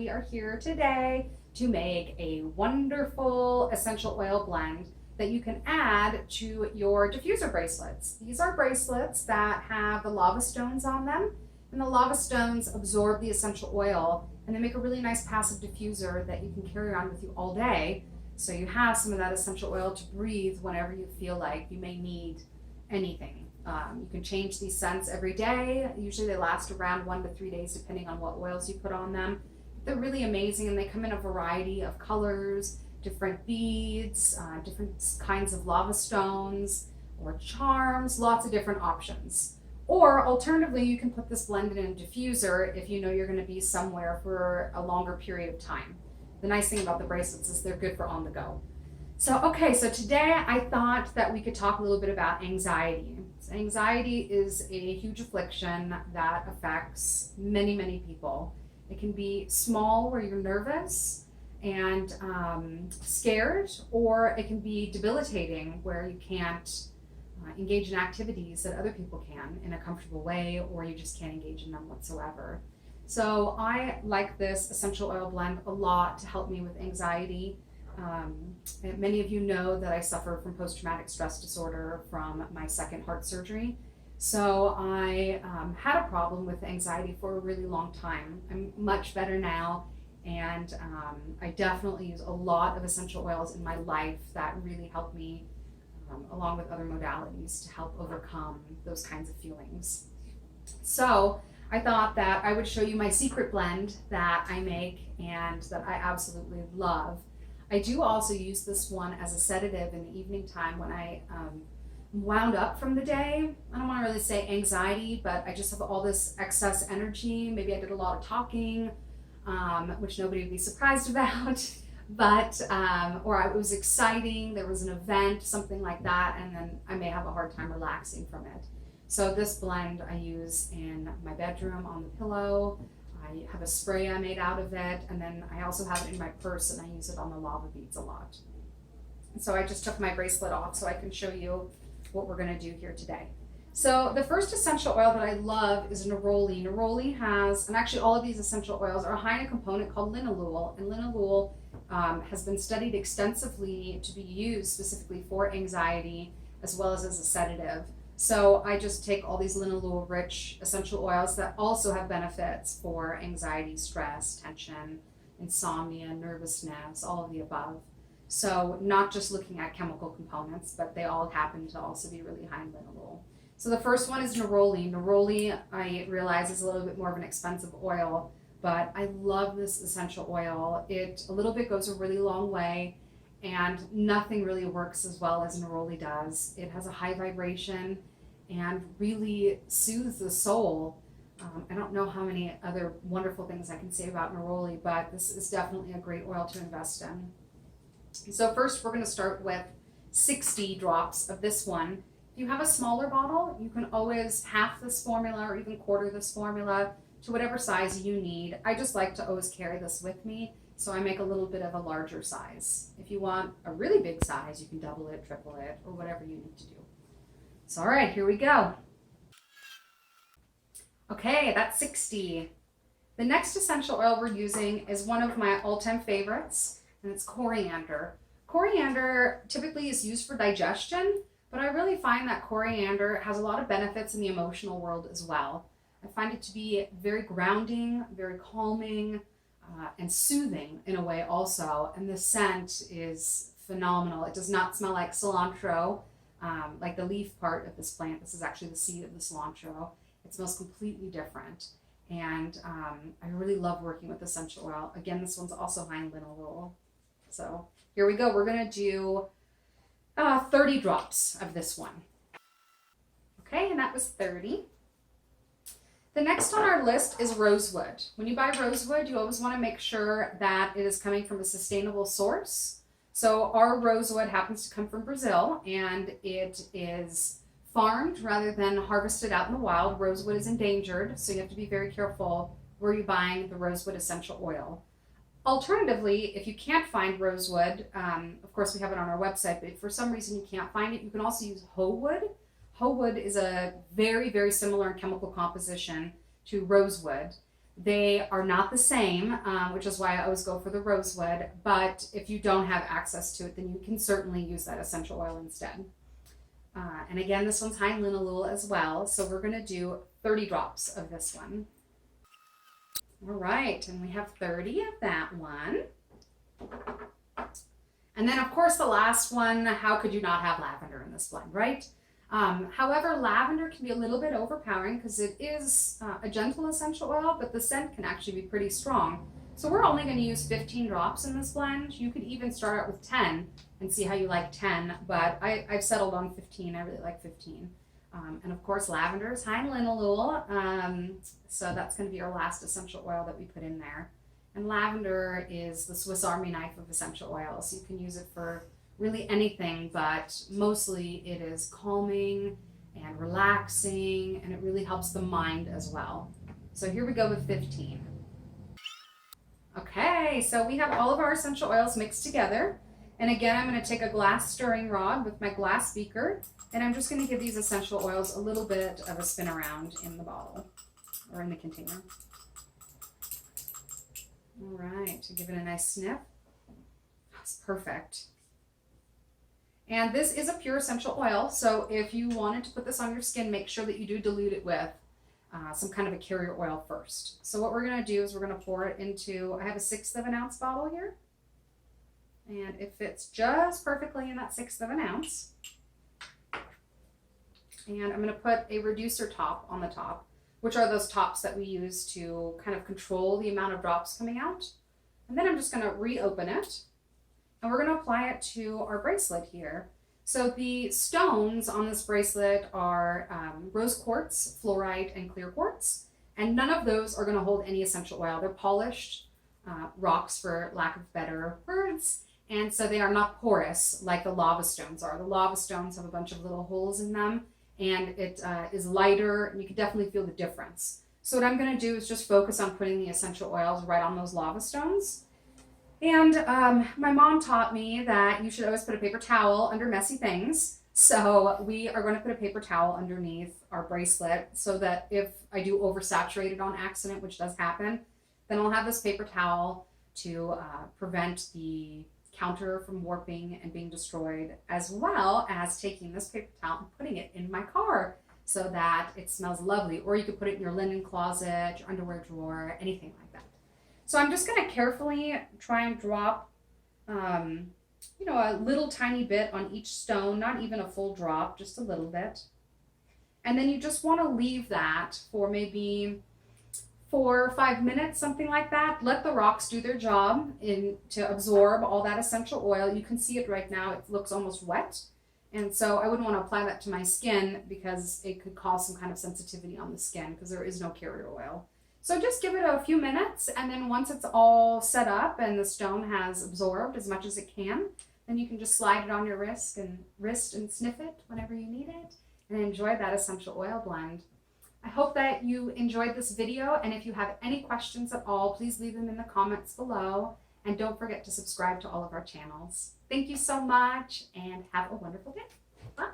we are here today to make a wonderful essential oil blend that you can add to your diffuser bracelets. These are bracelets that have the lava stones on them, and the lava stones absorb the essential oil and they make a really nice passive diffuser that you can carry around with you all day. So you have some of that essential oil to breathe whenever you feel like you may need anything. You can change these scents every day. Usually they last around 1 to 3 days depending on what oils you put on them. They're really amazing and they come in a variety of colors, different beads, different kinds of lava stones or charms, lots of different options. Or alternatively, you can put this blend in a diffuser if you know you're going to be somewhere for a longer period of time. The nice thing about the bracelets is they're good for on the go. So today I thought that we could talk a little bit about anxiety. So anxiety is a huge affliction that affects many, many people. It can be small where you're nervous and scared, or it can be debilitating where you can't engage in activities that other people can in a comfortable way, or you just can't engage in them whatsoever. So I like this essential oil blend a lot to help me with anxiety. And many of you know that I suffer from post-traumatic stress disorder from my second heart surgery. So I had a problem with anxiety for a really long time. I'm much better now, and I definitely use a lot of essential oils in my life that really help me, along with other modalities, to help overcome those kinds of feelings. So I thought that I would show you my secret blend that I make and that I absolutely love. I do also use this one as a sedative in the evening time when I wound up from the day. I don't want to really say anxiety, but I just have all this excess energy. Maybe I did a lot of talking, which nobody would be surprised about. But or it was exciting, there was an event, something like that, and then I may have a hard time relaxing from it. So this blend I use in my bedroom on the pillow. I have a spray I made out of it, and then I also have it in my purse and I use it on the lava beads a lot. And so I just took my bracelet off so I can show you what we're going to do here today. So the first essential oil that I love is Neroli. Neroli has, and actually all of these essential oils are high in a component called linalool, and linalool has been studied extensively to be used specifically for anxiety as well as a sedative. So I just take all these linalool rich essential oils that also have benefits for anxiety, stress, tension, insomnia, nervousness, all of the above. So not just looking at chemical components, but they all happen to also be really high in linalool. So the first one is Neroli. Neroli, I realize, is a little bit more of an expensive oil, but I love this essential oil. It a little bit goes a really long way, and nothing really works as well as Neroli does. It has a high vibration and really soothes the soul. I don't know how many other wonderful things I can say about Neroli, but this is definitely a great oil to invest in. So first we're going to start with 60 drops of this one. If you have a smaller bottle, you can always half this formula or even quarter this formula to whatever size you need. I just like to always carry this with me, so I make a little bit of a larger size. If you want a really big size, you can double it, triple it, or whatever you need to do. So all right, here we go. Okay, that's 60. The next essential oil we're using is one of my all-time favorites, and it's coriander. Coriander typically is used for digestion, but I really find that coriander has a lot of benefits in the emotional world as well. I find it to be very grounding, very calming, and soothing in a way also. And the scent is phenomenal. It does not smell like cilantro, like the leaf part of this plant. This is actually the seed of the cilantro. It smells completely different. And I really love working with essential oil. Again, this one's also high in linalool. So here we go. We're going to do 30 drops of this one. Okay, and that was 30. The next on our list is rosewood. When you buy rosewood, you always want to make sure that it is coming from a sustainable source. So our rosewood happens to come from Brazil, and it is farmed rather than harvested out in the wild. Rosewood is endangered, so you have to be very careful where you're buying the rosewood essential oil. Alternatively, if you can't find rosewood, of course we have it on our website, but if for some reason you can't find it, you can also use hoe wood. Hoe wood is a very, very similar in chemical composition to rosewood. They are not the same, which is why I always go for the rosewood. But if you don't have access to it, then you can certainly use that essential oil instead. And again, this one's high in linalool as well. So we're going to do 30 drops of this one. All right, and we have 30 of that one. And then, of course, the last one, how could you not have lavender in this blend, right? However, lavender can be a little bit overpowering because it is a gentle essential oil, but the scent can actually be pretty strong. So we're only going to use 15 drops in this blend. You could even start out with 10 and see how you like 10, but I've settled on 15. I really like 15. And of course, lavender is high in linalool, so that's going to be our last essential oil that we put in there. And lavender is the Swiss Army knife of essential oils. You can use it for really anything, but mostly it is calming and relaxing, and it really helps the mind as well. So here we go with 15. Okay, so we have all of our essential oils mixed together. And again, I'm going to take a glass stirring rod with my glass beaker, and I'm just going to give these essential oils a little bit of a spin around in the bottle or in the container. All right, to give it a nice sniff. That's perfect. And this is a pure essential oil, so if you wanted to put this on your skin, make sure that you do dilute it with some kind of a carrier oil first. So what we're going to do is we're going to pour it into, I have a 1/6 of an ounce bottle here. And it fits just perfectly in that 1/6 of an ounce. And I'm going to put a reducer top on the top, which are those tops that we use to kind of control the amount of drops coming out. And then I'm just going to reopen it. And we're going to apply it to our bracelet here. So the stones on this bracelet are rose quartz, fluorite, and clear quartz. And none of those are going to hold any essential oil. They're polished rocks, for lack of better words. And so they are not porous like the lava stones are. The lava stones have a bunch of little holes in them, and it is lighter, and you can definitely feel the difference. So what I'm going to do is just focus on putting the essential oils right on those lava stones. And my mom taught me that you should always put a paper towel under messy things. So we are going to put a paper towel underneath our bracelet so that if I do oversaturate it on accident, which does happen, then I'll have this paper towel to prevent the counter from warping and being destroyed, as well as taking this paper towel and putting it in my car so that it smells lovely. Or you could put it in your linen closet, your underwear drawer, anything like that. So I'm just going to carefully try and drop, a little tiny bit on each stone, not even a full drop, just a little bit. And then you just want to leave that for maybe 4 or 5 minutes, something like that. Let the rocks do their job to absorb all that essential oil. You can see it right now. It looks almost wet. And so I wouldn't want to apply that to my skin because it could cause some kind of sensitivity on the skin because there is no carrier oil. So just give it a few minutes, and then once it's all set up and the stone has absorbed as much as it can, then you can just slide it on your wrist and sniff it whenever you need it and enjoy that essential oil blend. I hope that you enjoyed this video, and if you have any questions at all, please leave them in the comments below, and don't forget to subscribe to all of our channels. Thank you so much, and have a wonderful day. Bye.